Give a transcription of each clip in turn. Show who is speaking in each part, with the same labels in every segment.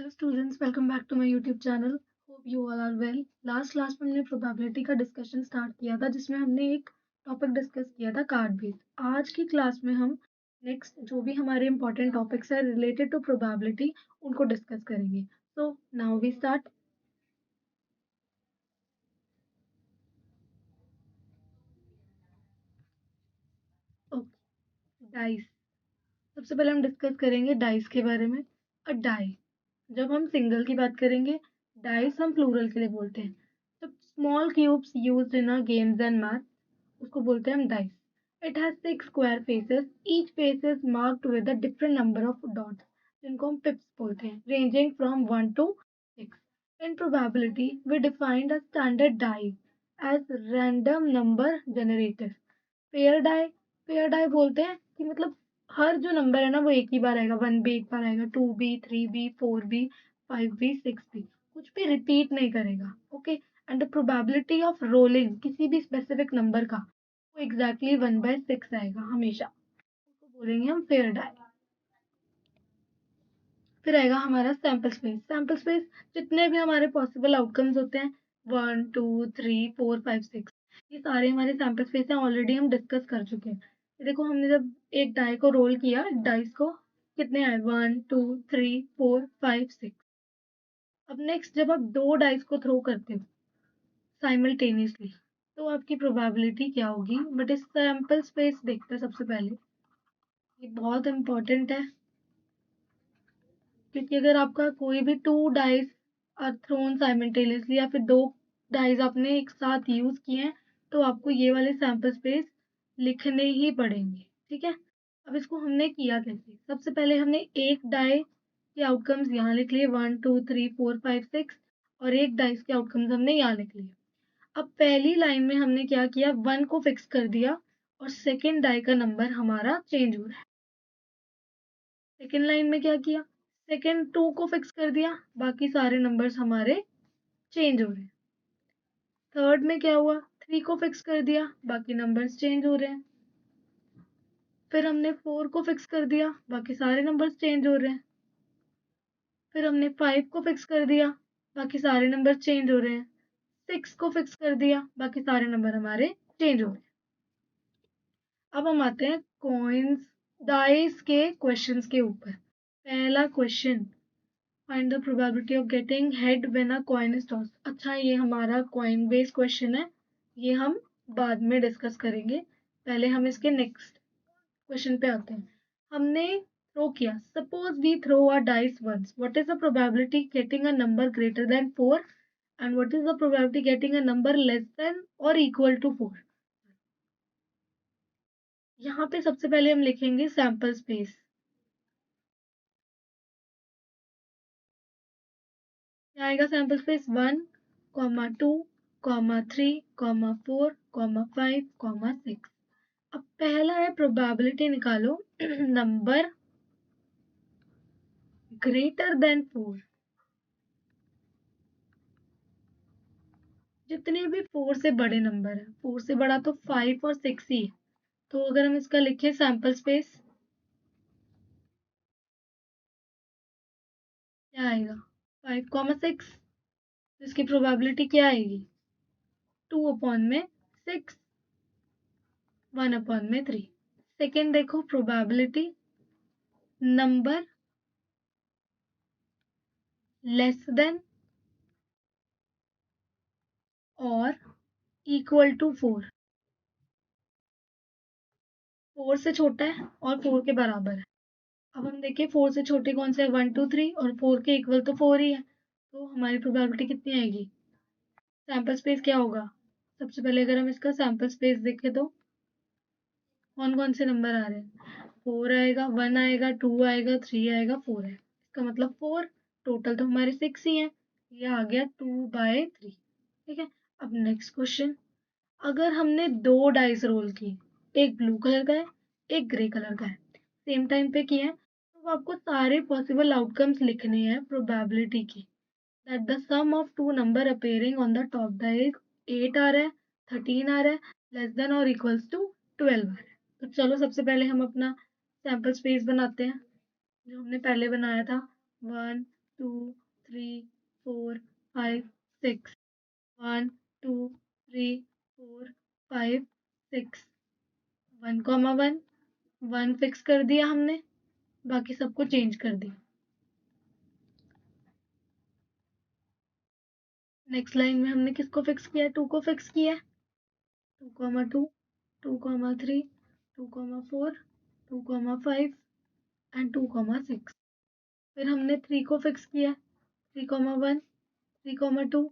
Speaker 1: Hello students, welcome back to my YouTube channel. Hope you all are well. Last class में हमने probability का discussion start किया था, जिसमें हमने एक टॉपिक डिस्कस किया था कार्ड बेस्ड। आज की क्लास में हम नेक्स्ट जो भी हमारे इंपॉर्टेंट टॉपिक्स है रिलेटेड टू प्रोबेबिलिटी उनको डिस्कस करेंगे। So now we start. Okay, dice. सबसे पहले हम डिस्कस करेंगे डाइस के बारे में। अ डाई, जब हम सिंगल की बात करेंगे, डाइस हम प्लूरल के लिए बोलते हैं। जब small cubes used in a games and math, उसको बोलते हैं हम dice. It has 6 square faces, each face is marked with a different number of dots, जिनको हम पिप्स बोलते हैं, ranging from 1 to 6। In probability we defined a standard die as random number generator. Pair die, pair die बोलते हैं कि मतलब हर जो number है ना वो एक ही बार आएगा। 1 भी एक बार आएगा, 2 भी, 3 भी, 4 भी, 5 भी, 6 भी, कुछ भी रिपीट नहीं करेगा। Okay, and the probability of rolling किसी भी स्पेसिफिक नंबर का वो एग्जैक्टली 1/6 आएगा हमेशा। उसको बोलेंगे हम पेयर डाई। फिर आएगा हमारा सैम्पल स्पेस। सैम्पल स्पेस, जितने भी हमारे पॉसिबल आउटकम्स होते हैं, 1, 2, 3, 4, 5, 6, ये सारे हमारे सैम्पल स्पेस हैं, ऑलरेडी हम डिस्कस कर चुके हैं। ये देखो, हमने जब एक डाई को रोल किया, डाइस को, कितने आए? 1, 2, 3, 4, 5, 6। अब नेक्स्ट, जब आप दो डाइस को थ्रो करते हो साइमल्टेनियसली, तो आपकी प्रोबेबिलिटी क्या होगी? बट इस सैम्पल स्पेस देखते हैं सबसे पहले। ये बहुत इंपॉर्टेंट है, क्योंकि अगर आपका कोई भी 2 डाइस आर थ्रोन साइमल्टेनियसली, या फिर 2 डाइस आपने एक साथ यूज किए हैं, तो आपको ये वाले सैम्पल स्पेस लिखने ही पड़ेंगे। ठीक है, अब इसको हमने किया कैसे? सबसे पहले हमने एक डाई के आउटकम्स यहाँ लिख लिए, 1, 2, 3, 4, 5, 6, और एक डाइस के आउटकम्स हमने यहाँ लिख लिए। अब पहली लाइन में हमने क्या किया? 1 को फिक्स कर दिया, और सेकेंड डाई का नंबर हमारा चेंज हो रहा है। सेकेंड लाइन में क्या किया? सेकेंड 2 को फिक्स कर दिया, बाकी सारे नंबर्स हमारे चेंज हो रहे हैं। थर्ड में क्या हुआ? 3 को फिक्स कर दिया, बाकी नंबर्स चेंज हो रहे हैं। फिर हमने 4 को फिक्स कर दिया, बाकी सारे नंबर्स चेंज हो रहे हैं। फिर हमने 5 को फिक्स कर दिया, बाकी सारे नंबर्स चेंज हो रहे हैं। 6 को फिक्स कर दिया, बाकी सारे नंबर हमारे चेंज हो रहे हैं। अब हम आते हैं कॉइन्स डाइस के क्वेश्चंस के ऊपर। पहला question, find the probability of getting head when a coin is toss. अच्छा, ये हमारा कॉइन बेस्ड क्वेश्चन है, ये हम बाद में डिस्कस करेंगे। पहले हम इसके नेक्स्ट क्वेश्चन पे आते हैं। हमने थ्रो किया, suppose we throw a dice once, what is the probability getting a number greater than 4, and what is the probability getting a number less than और इक्वल टू 4। यहाँ पे सबसे पहले हम लिखेंगे सैम्पल स्पेस। क्या आएगा सैम्पल स्पेस? 1, 2, 3, 4, 5, 6। अब पहला है प्रोबेबिलिटी निकालो नंबर ग्रेटर देन 4। जितने भी 4 से बड़े नंबर है, 4 से बड़ा तो 5 और 6 ही है, तो अगर हम इसका लिखें सैम्पल स्पेस, क्या आएगा? 5, 6। इसकी प्रोबेबिलिटी क्या आएगी? 2/6, 1/3। सेकेंड देखो, प्रोबेबिलिटी नंबर लेस देन और इक्वल टू 4। 4 से छोटा है और 4 के बराबर है। अब हम देखिए 4 से छोटे कौन से हैं? 1, 2, 3, और 4 के इक्वल तो 4 ही है, तो हमारी प्रोबेबिलिटी कितनी आएगी? सैम्पल स्पेस क्या होगा? सबसे पहले अगर हम इसका सैम्पल स्पेस देखें तो कौन कौन से नंबर आ रहे हैं? 4 आएगा, 1 आएगा, 2 आएगा, 3 आएगा, 4 है, इसका मतलब 4। टोटल तो हमारे 6 ही है, ये आ गया 2/3। ठीक है, अब नेक्स्ट क्वेश्चन। अगर हमने 2 डाइस रोल की, एक ब्लू कलर का है, एक ग्रे कलर का है, सेम टाइम पे किए हैं, तो आपको सारे पॉसिबल आउटकम्स लिखने हैं प्रोबेबिलिटी की, that the sum of 2 number appearing on the top die 8 आ रहा है, 13 आ रहा है, लेस देन और इक्वल्स टू 12 आ रहा है। तो चलो सबसे पहले हम अपना सैम्पल स्पेस बनाते हैं, जो हमने पहले बनाया था। 1, 2 3 4 5 6 1 2 3 4 5 6 1, 1 फिक्स कर दिया हमने, बाकी सबको चेंज कर दिया। नेक्स्ट लाइन में हमने किसको फिक्स किया है? 2 को फिक्स किया है। 2, 2, 3, 2, 4, 2, 5 एंड 2, 6। फिर हमने 3 को फिक्स किया है। 3, 1, 3, 2,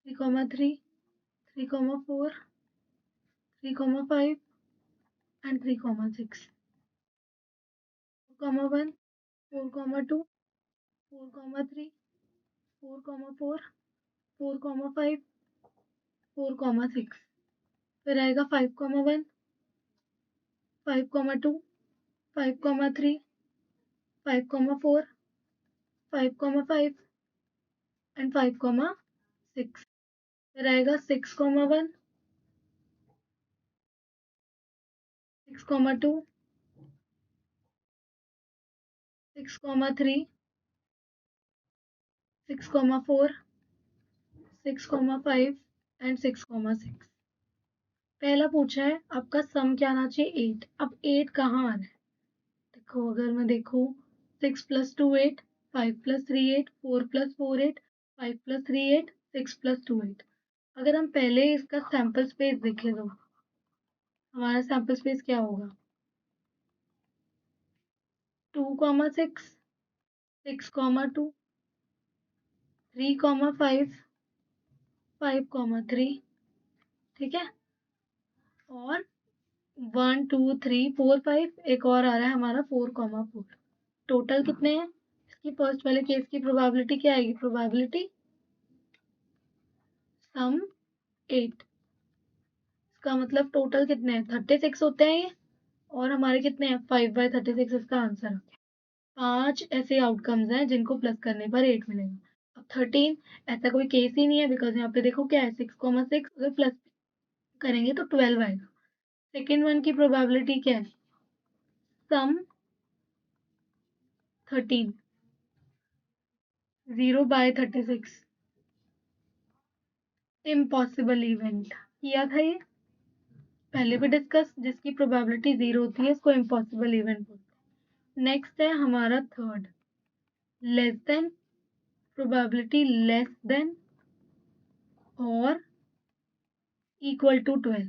Speaker 1: 3, 3, 3, 4, 3, 5 एंड 3, 6। 4, 1, 4, 2, 4, 3, 4, 4, 4, 5, 4, 6। फिर आएगा 5, 1, 5, 2, 5, 3, 5, 4, 5, एंड 5, 6। फिर आएगा 6, 1, 6, 2, 6, 3, 6, 4, 6, 5 एंड 6, 6। पहला पूछा है आपका सम क्या आना चाहिए? 8। अब 8 कहाँ आ रहा है? देखो, अगर मैं देखूँ 6 + 2 8, 5 + 3 8, 4 + 4 8, 5 + 3 8, 6 + 2 8। अगर हम पहले इसका सैंपल स्पेस देखें तो हमारा सैंपल स्पेस क्या होगा? 2, 6, 6, 2, 3, 5, 5, 3। ठीक है, और 1 2 3 4 5, एक और आ रहा है हमारा 4, 4। टोटल कितने हैं? इसकी फर्स्ट वाले केस की प्रोबेबिलिटी क्या आएगी? प्रोबेबिलिटी सम 8। इसका मतलब टोटल कितने हैं? 36 होते हैं ये, और हमारे कितने हैं? 5/36 इसका आंसर आ गया। 5 ऐसे आउटकम्स हैं जिनको प्लस करने पर 8 मिलेगा। अब 13 ऐसा कोई केस ही नहीं है, बिकॉज यहाँ पे देखो क्या है, 6, 6 अगर प्लस करेंगे तो 12 आएगा। सेकेंड वन की प्रोबेबिलिटी क्या है? सम 13, 0/36। इम्पॉसिबल इवेंट किया था ये पहले भी डिस्कस, जिसकी प्रोबेबिलिटी 0 होती है इसको इम्पॉसिबल इवेंट बोलते हैं। नेक्स्ट है हमारा third, less than, probability less than और इक्वल टू 12।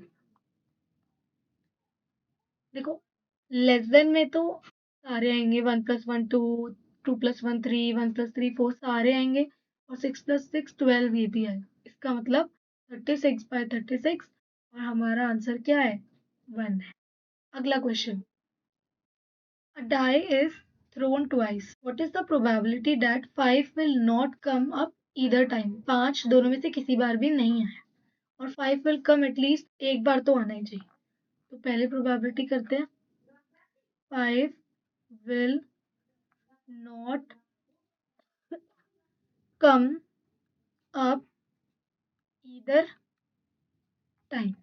Speaker 1: देखो, लेस देन में तो सारे आएंगे, 1 + 1 2, 2 + 1 3, 1 + 3 4 सारे आएंगे, और 6 + 6 12 ये भी आएगा। इसका मतलब 36/36, और हमारा आंसर क्या है? 1 है। अगला question, a die is thrown twice. What is the probability that 5 will not come up either time? 5 दोनों में से किसी बार भी नहीं आया, और 5 will come at least एक बार तो आना ही चाहिए। तो पहले प्रोबेबिलिटी करते हैं, 5 will not come up either time.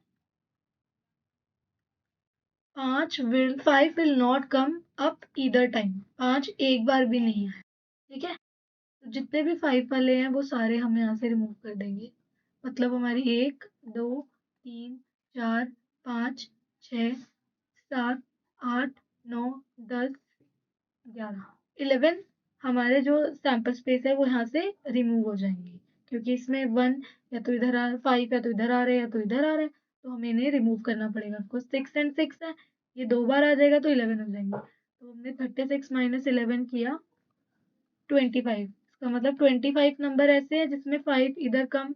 Speaker 1: 5 will not come up either time. 5 एक बार भी नहीं आया। ठीक है, तो जितने भी 5 वाले हैं वो सारे हम यहाँ से रिमूव कर देंगे। मतलब हमारी 1 2 3 4 5 6 7 8 9 10 11 11 हमारे जो सैंपल स्पेस है वो यहाँ से रिमूव हो जाएंगे, क्योंकि इसमें 1 या तो इधर आ 5 या तो इधर आ रहे हैं या तो इधर आ रहे हैं, तो हमें इन्हें रिमूव करना पड़ेगा। आपको 6 एंड 6 है, ये 2 बार आ जाएगा तो 11 हो जाएंगे। तो हमने 36 - 11 किया 25। इसका मतलब 25 नंबर ऐसे है जिसमें 5 इधर कम,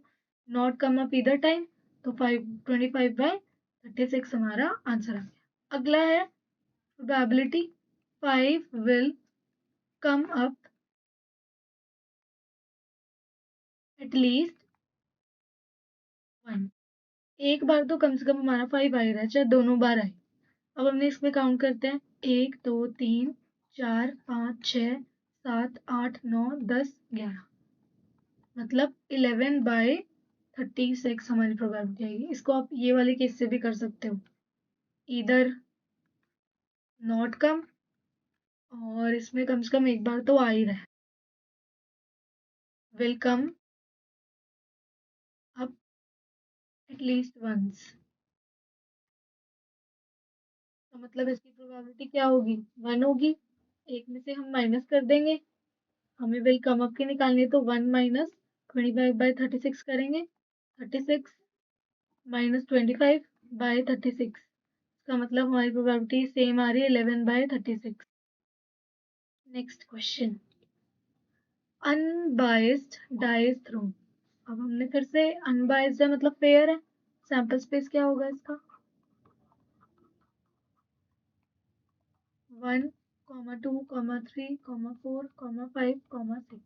Speaker 1: नॉट कम अप इधर टाइम, तो 25/36 हमारा आंसर आ गया। अगला है probability 5 will come up at least 1। एक बार तो कम से कम हमारा 5 आ ही रहा है, चाहे दोनों बार आए। अब हमने इसमें काउंट करते हैं, 1 2 3 4 5 6 7 8 9 10 11, मतलब 11/36 हमारी प्रोबेबिलिटी आएगी। इसको आप ये वाले केस से भी कर सकते हो, इधर नॉट कम, और इसमें कम से कम एक बार तो आ ही रहा है। will come up at least once। तो मतलब इसकी प्रोबेबिलिटी क्या होगी? 1 होगी। एक में से हम माइनस कर देंगे, हमें विल कम अप की निकालनी है, तो 1 माइनस 25/36 करेंगे। 36 माइनस 25/36, इसका मतलब हमारी प्रोबेबिलिटी सेम आ रही है 11/36। Next question, unbiased dice thrown. अब हमने फिर से अनबायस्ड है मतलब फेयर है, सैंपल स्पेस क्या होगा इसका? 1, 2, 3, 4, 5, 6।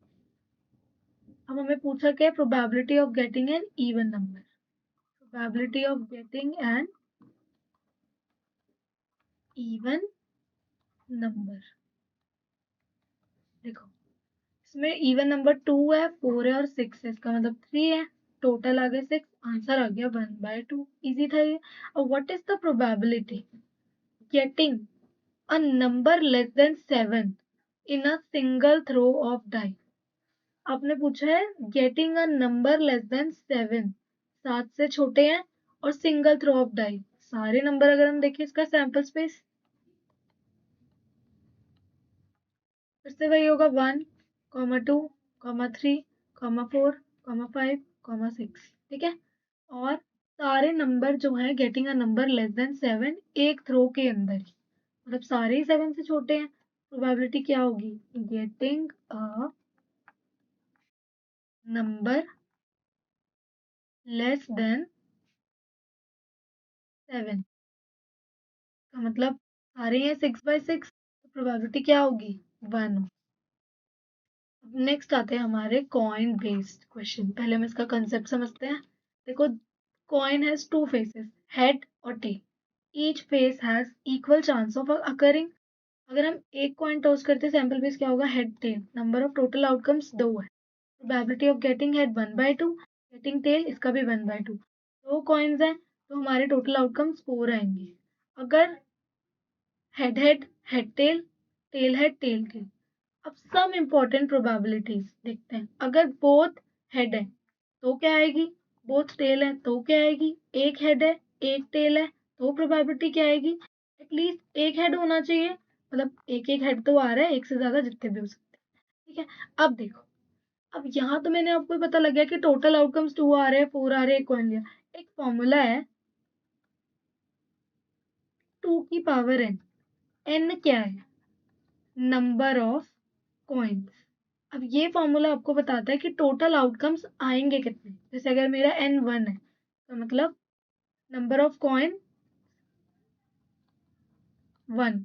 Speaker 1: अब हमें पूछा क्या है? Probability of getting an even number. Probability of getting an even number. देखो, इसमें इवन नंबर 2 है, 4 है और 6 है, इसका मतलब 3 है। टोटल आ गया 6, आंसर आ गया 1/2। इजी था ये। और what is the probability getting a number less than 7 in a single throw of die? आपने पूछा है getting a number less than 7, 7 से छोटे हैं और सिंगल थ्रो ऑफ डाई। सारे नंबर अगर हम देखें इसका सैंपल स्पेस, फिर से वही होगा 1, 2, 3, 4, 5, 6। ठीक है। और सारे नंबर जो है getting a number less than 7 एक थ्रो के अंदर ही, मतलब सारे ही 7 से छोटे हैं। प्रोबेबिलिटी क्या होगी? Getting a number less than 7 का मतलब सारे हैं 6/6, तो प्रोबेबिलिटी क्या होगी? 1। नेक्स्ट आते हैं हमारे कॉइन बेस्ड क्वेश्चन। पहले हम इसका कंसेप्ट समझते हैं। देखो, coin has two faces, head और tail. Each face has equal chance of occurring. अगर हम एक कॉइन टॉस करते हैं, सैंपल बेस क्या होगा? Head tail. Number of total outcomes 2 है। Probability of getting head 1/2, getting tail इसका भी 1/2। दो कॉइन्स हैं तो हमारे टोटल आउटकम्स 4 आएंगे। अगर head head, head tail, tail head, tail tail. अब सम इम्पोर्टेंट प्रोबेबिलिटीज देखते हैं। अगर बोथ हेड है तो क्या आएगी? बोथ टेल है तो क्या आएगी? एक हेड है एक टेल है तो प्रोबेबिलिटी क्या आएगी? एटलीस्ट एक हेड होना चाहिए, मतलब एक एक हेड तो आ रहा है, एक से ज्यादा जितने भी हो सकते हैं। ठीक है। अब देखो, अब यहाँ तो मैंने आपको पता लग गया कि टोटल आउटकम्स 2 आ रहे हैं, 4 आ रहे हैं, एक कॉइन लिया। एक फॉर्मूला है 2 की पावर n। n क्या है? Number of coins. अब ये फॉर्मूला आपको बताता है कि टोटल आउटकम्स आएंगे कितने। जैसे अगर मेरा n 1 है तो मतलब नंबर ऑफ कॉइन 1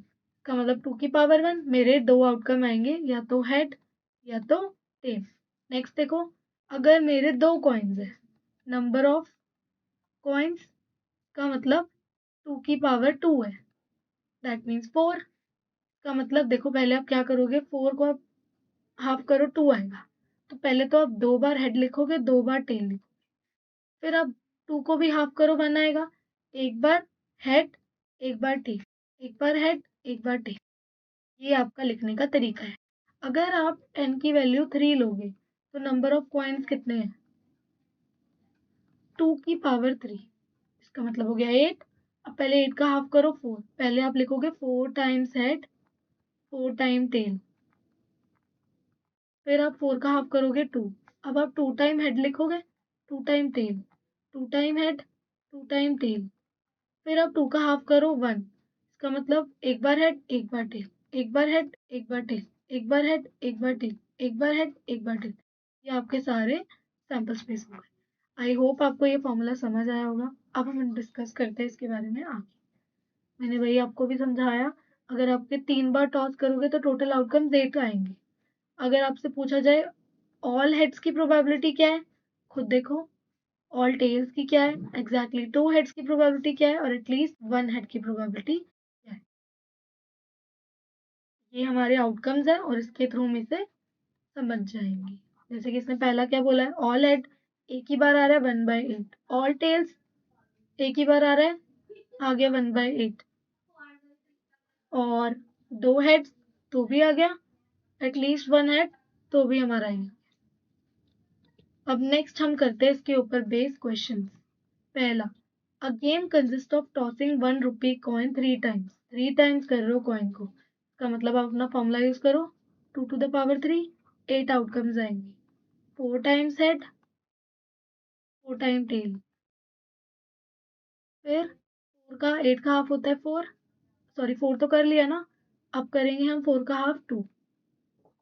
Speaker 1: का मतलब 2 की पावर 1। मेरे दो आउटकम आएंगे, या तो हेड या तो टेल। नेक्स्ट देखो, अगर मेरे दो कॉइन्स है, नंबर ऑफ कॉइन्स का मतलब 2 की पावर 2 है, दैट मीन्स 4। का मतलब देखो, पहले आप क्या करोगे, 4 को आप हाफ करो 2 आएगा, तो पहले तो आप 2 बार हेड लिखोगे, 2 बार टेल लिखोगे। फिर आप 2 को भी हाफ करो, 1 आएगा। एक बार हेड, एक बार टेल, एक बार हेड, एक बार टेल। ये आपका लिखने का तरीका है। अगर आप n की वैल्यू 3 लोगे तो नंबर ऑफ कॉइन्स कितने हैं? 2 की पावर 3, इसका मतलब हो गया 8। अब पहले 8 का हाफ करो 4, पहले आप लिखोगे 4 टाइम्स हेड, 4 टाइम टेल। फिर आप 4 का हाफ करोगे 2, अब आप 2 टाइम हेड लिखोगे, 2 time tail, 2 time head, 2 time tail. फिर आप 2 का हाफ करो 1, इसका मतलब एक बार हेड एक बार टेल, एक बार हेड एक बार टेल, एक बार हेड एक बार टेल, एक बार हेड एक बार टेल। ये आपके सारे सैंपल स्पेस हो गए। आई होप आपको ये फॉर्मूला समझ आया होगा। अब हम डिस्कस करते हैं इसके बारे में आगे। मैंने वही आपको भी समझाया। अगर आपके 3 बार टॉस करोगे तो टोटल आउटकम 8 आएंगे। अगर आपसे पूछा जाए ऑल हेड्स की प्रोबेबिलिटी क्या है, खुद देखो। ऑल टेल्स की क्या है? एग्जैक्टली 2 हेड्स की प्रोबेबिलिटी क्या है? और एटलीस्ट 1 हेड की प्रोबेबिलिटी क्या है? ये हमारे आउटकम्स है और इसके थ्रू में से समझ जाएंगे। जैसे कि इसने पहला क्या बोला है, ऑल हेड एक ही बार आ रहा है 1/8। ऑल टेल्स एक ही बार आ रहा है, आ गया 1/8। और 2 हेड्स तो भी आ गया, एटलीस्ट 1 हेड तो भी हमारा ही। अब नेक्स्ट हम करते हैं इसके ऊपर बेस क्वेश्चंस। पहला, a game consist of tossing 1 rupee coin 3 times. 3 times कर रहे हो कॉइन को, इसका मतलब आप अपना फॉर्मूला यूज करो, 2 to the power 3, 8 आउटकम्स आएंगे। 4 टाइम्स हेड, 4 टाइम टेल, फिर 8 का हाफ होता है 4, सॉरी 4 तो कर लिया ना, अब करेंगे हम 4 का हाफ 2,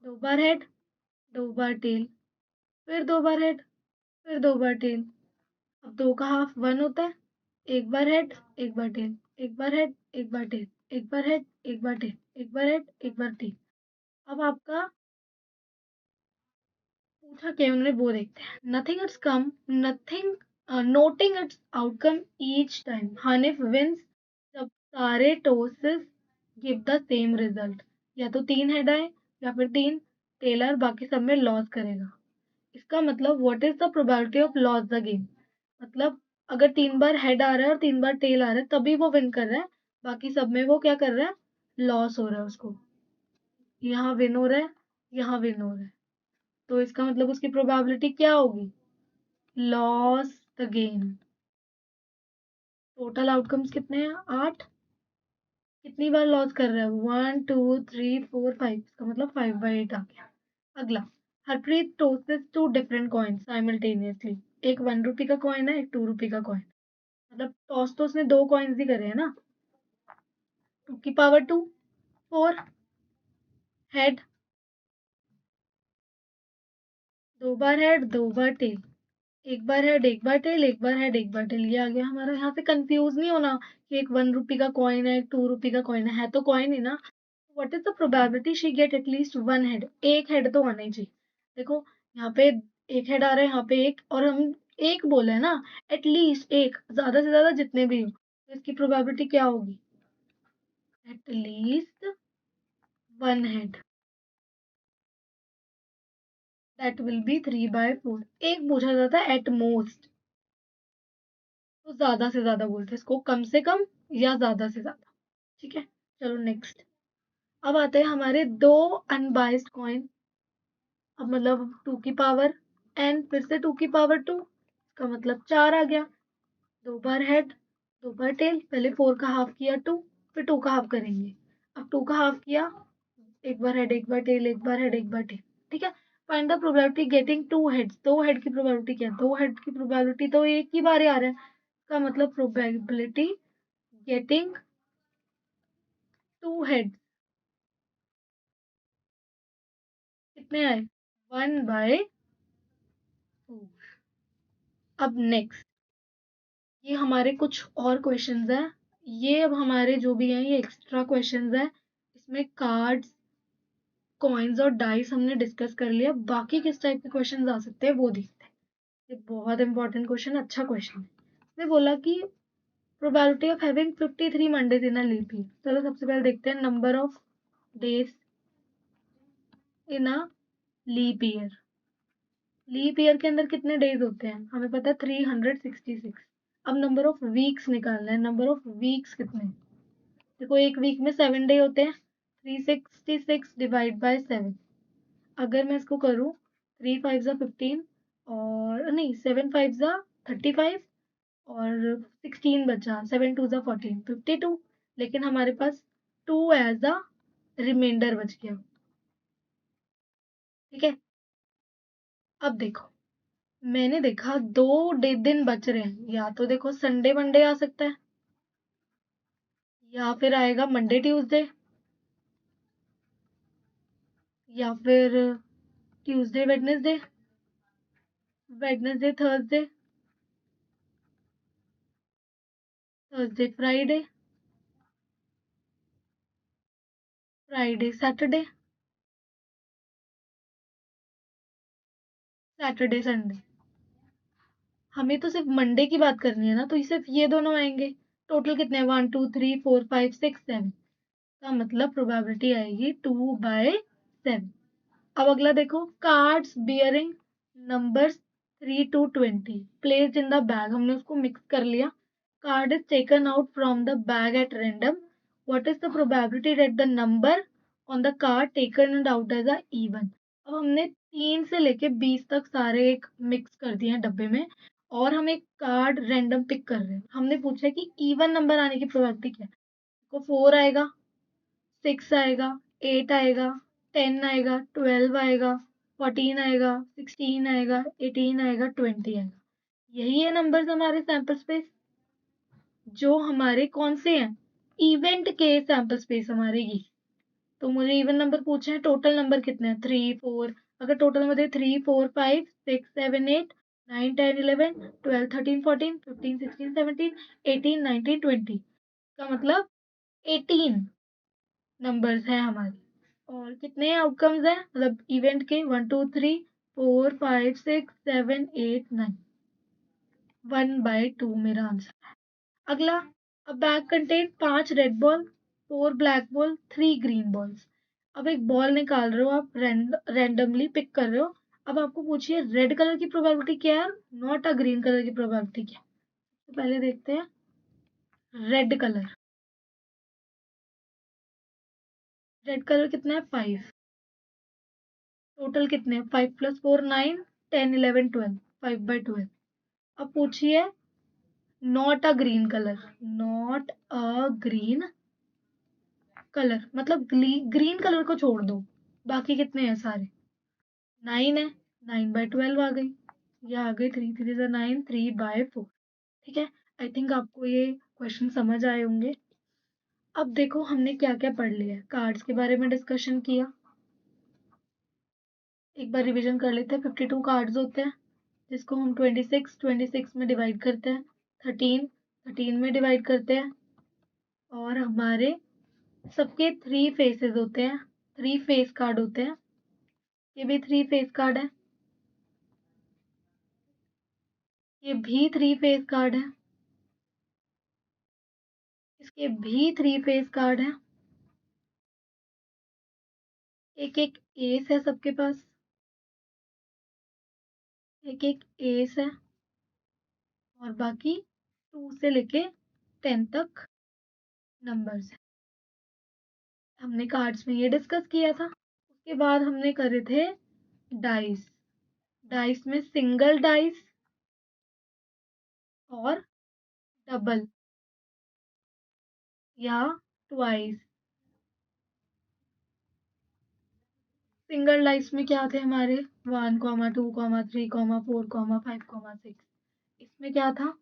Speaker 1: 2 बार हेड, 2 बार टेल, फिर 2 बार हेड, फिर 2 बार टेल। अब 2 का हाफ 1 होता है, 1 बार हेड, 1 बार टेल, 1 बार हेड, 1 बार टेल, 1 बार हेड, 1 बार टेल, 1 बार हेड, 1 बार टेल। अब आपका पूछा क्या उन्होंने वो देखते हैं। Nothing its come, nothing noting its outcome each time, Hanif wins जब सारे tosses give the same result. या तो 3 हेड आए या फिर 3 टेलर, बाकी सब में लॉस करेगा। इसका मतलब what is the probability of loss the game, मतलब अगर 3 बार हेड आ रहा है और 3 बार टेल आ रहा है तभी वो विन कर रहा है, बाकी सब में वो क्या कर रहा है, लॉस हो रहा है उसको। यहाँ विन हो रहा है, यहाँ विन हो रहा है, तो इसका मतलब उसकी प्रोबेबिलिटी क्या होगी, loss the game. Total outcomes कितने हैं, 8। कितनी बार लॉस कर रहा है, 1 2 3 4 5, इसका मतलब 5/8 आ गया। अगला, हरप्रीत टोसेस 2 डिफरेंट कॉइन साइमल्टेनियसली। एक 1 रुपी का कॉइन है, एक 2 रुपी का कॉइन, मतलब टॉस तो उसने 2 कॉइन्स ही करे हैं ना। 2 की पावर 2, 4 हेड, 2 बार हेड, 2 बार टेल, 1 बार हेड, 1 बार टेल, 1 बार हेड, 1 बार टेल। ये आ गया हमारा। यहाँ से कंफ्यूज नहीं होना कि एक 1 रुपी का कॉइन है, एक 2 रुपी का कॉइन है तो कॉइन ही ना। What is the probability she get at least 1 head, एक हेड तो आना ही चाहिए। देखो यहाँ पे एक हेड आ रहा है, यहाँ पे एक, और हम एक बोले है ना, एटलीस्ट एक, ज्यादा से ज्यादा जितने भी हो, तो इसकी प्रोबेबिलिटी क्या होगी, at least 1 head, that will be 3/4। एक पूछा जाता है एट मोस्ट, तो ज्यादा से ज्यादा बोलते हैं इसको, कम से कम या ज्यादा से ज्यादा। ठीक है, चलो नेक्स्ट। अब आते हैं हमारे 2 अनबाइस्ड कॉइन। अब मतलब 2 की पावर एन, फिर से 2 की पावर 2, इसका मतलब 4 आ गया। 2 बार हेड, 2 बार टेल, पहले 4 का हाफ किया 2, फिर 2 का हाफ करेंगे। अब 2 का हाफ किया, 1 बार हेड, 1 बार टेल, 1 बार हेड, 1 बार टेल। ठीक है, find the probability getting 2 heads. 2 head की प्रोबेबिलिटी क्या है, 2 हेड की प्रोबेबिलिटी तो एक ही बार ही आ रहा है, इसका मतलब प्रोबेबिलिटी गेटिंग 2 हेड्स कितने आए, 1/4। अब नेक्स्ट, ये हमारे कुछ और क्वेश्चंस हैं। ये अब हमारे जो भी हैं ये एक्स्ट्रा क्वेश्चंस हैं। इसमें कार्ड्स, कॉइन्स और डाइस हमने डिस्कस कर लिया। बाकी किस टाइप के क्वेश्चंस आ सकते हैं वो देखते हैं। ये बहुत इंपॉर्टेंट क्वेश्चन, अच्छा क्वेश्चन है। इसने बोला कि probability of having 53 Mondays in a leap year. चलो सबसे पहले देखते हैं number of days in a leap year. Leap year के अंदर कितने डेज होते हैं, हमें पता है 366। अब नंबर ऑफ वीक्स निकालना है, नंबर ऑफ वीक्स कितने, देखो एक वीक में 7 डे होते हैं, 366 डिवाइड बाय 7। अगर मैं इसको करूँ, 3 5 ज़ा 15, और नहीं 7 5 ज़ा 35, और 16 बचा, 7 2 ज़ा 14, 52। लेकिन हमारे पास 2 एज अ रिमाइंडर बच गया। ठीक है, अब देखो मैंने देखा 2 दिन बच रहे हैं, या तो देखो संडे मंडे आ सकता है, या फिर आएगा मंडे ट्यूसडे, या फिर Tuesday Wednesday, Wednesday Thursday, Thursday Friday, Friday Saturday, Saturday Sunday. हमें तो सिर्फ मंडे की बात करनी है ना, तो सिर्फ ये दोनों आएंगे। टोटल कितने, 1 2 3 4 5 6 7, का मतलब प्रोबेबिलिटी आएगी 2/7। अब अगला देखो, cards bearing numbers 3 to 20 placed in the bag. हमने उसको मिक्स कर लिया। Card is taken out from the bag at random, what is the probability that the number on the card taken out as a even. अब हमने 3 से लेके 20 तक सारे एक मिक्स कर दिए हैं डब्बे में और हम एक कार्ड रैंडम पिक कर रहे हैं। हमने पूछा है कि इवन नंबर आने की प्रोबेबिलिटी क्या है? तो 4 आएगा, 6 आएगा, 8 आएगा, 10 आएगा, 12 आएगा, 14 आएगा, 16 आएगा, 18 आएगा, 20 आएगा। यही है नंबर्स हमारे सैंपल स्पेस जो हमारे कौन से हैं? इवेंट के सैंपल स्पेस हमारे ये। तो मुझे इवन नंबर पूछे हैं, टोटल नंबर कितने हैं? 3 4। अगर टोटल नंबर दे 3 4 5 6 7 8 9 10 11 12 13 14 15 16 17 18 19 20 का मतलब 18 नंबर्स हैं हमारे। और कितने आउटकम्स हैं मतलब इवेंट के? 1 2 3 4 5 6 7 8 9। 1/2 मेरा आंसर है। अगला, अ bag contain 5 red ball, 4 black ball, 3 green balls. अब एक बॉल निकाल रहे हो आप, रैंडमली पिक कर रहे हो। अब आपको पूछिए रेड कलर की प्रोबेबिलिटी क्या है, नॉट अ ग्रीन कलर की प्रोबेबिलिटी क्या है? तो पहले देखते हैं रेड कलर। रेड कलर कितना है? 5। टोटल कितने हैं? 5 + 4 9 10 11 12। 5/12। अब पूछिए not a green colour. Not a green colour मतलब ग्रीन कलर को छोड़ दो, बाकी कितने हैं सारे? 9 है। 9/12 आ गई। ये आ गई 3 3 ज़ा 9 3/4। ठीक है। आई थिंक आपको ये क्वेश्चन समझ आए होंगे। अब देखो हमने क्या क्या पढ़ लिया है। कार्ड्स के बारे में डिस्कशन किया, एक बार रिवीजन कर लेते हैं। 52 कार्ड्स होते हैं जिसको हम 26 में डिवाइड करते हैं, 13 में डिवाइड करते हैं। और हमारे सबके 3 फेसेस होते हैं, 3 फेस कार्ड होते हैं। ये भी 3 फेस कार्ड है, ये भी 3 फेस कार्ड है, इसके भी 3 फेस कार्ड है। एक एक एस है सबके पास, एक एक एस है। और बाकी 2 से लेके 10 तक नंबर्स हैं। हमने कार्ड्स में ये डिस्कस किया था। उसके बाद हमने करे थे डाइस। डाइस में सिंगल डाइस और डबल या ट्वाइस। सिंगल डाइस में क्या थे हमारे? 1 2 3 4 5 6। इसमें क्या था?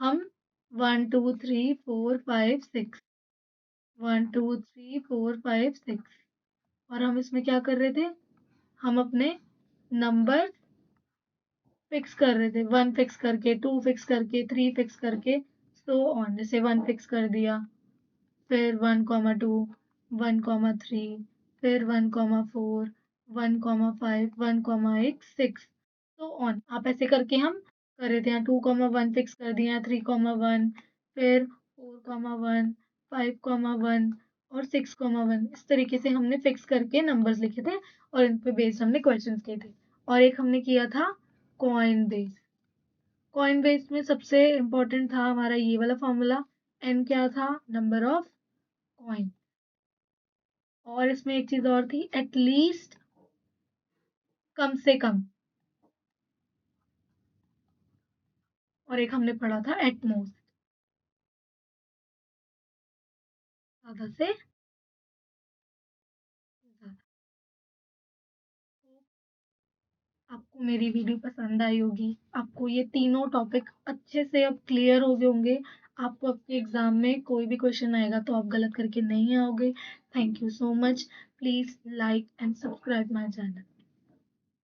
Speaker 1: हम 1 2 3 4 5 6 1 2 3 4 5 6। और हम इसमें क्या कर रहे थे? हम अपने नंबर फिक्स कर रहे थे, 1 फिक्स करके, 2 फिक्स करके, 3 फिक्स करके, सो ऑन। जैसे 1 फिक्स कर दिया, फिर 1 2 1 3, फिर 1 4 1 5 1 8 6, सो ऑन। आप ऐसे करके हम कर रहे थे। यहाँ 2 1 फिक्स कर दिया, 3 1, फिर 4 1 5 1 और 6 1। इस तरीके से हमने फिक्स करके नंबर्स लिखे थे और इन पे बेस्ड हमने क्वेश्चंस किए थे। और एक हमने किया था कॉइन बेस। कॉइन बेस में सबसे इम्पोर्टेंट था हमारा ये वाला फॉर्मूला। एन क्या था? Number of coin. और इसमें एक चीज और थी, एटलीस्ट, कम से कम। और एक हमने पढ़ा था एटमोस्ट, ज्यादा से ज्यादा। आपको मेरी वीडियो पसंद आई होगी, आपको ये तीनों टॉपिक अच्छे से अब क्लियर हो गए होंगे। आपको आपके एग्जाम में कोई भी क्वेश्चन आएगा तो आप गलत करके नहीं आओगे। Thank you so much. Please like and subscribe my channel.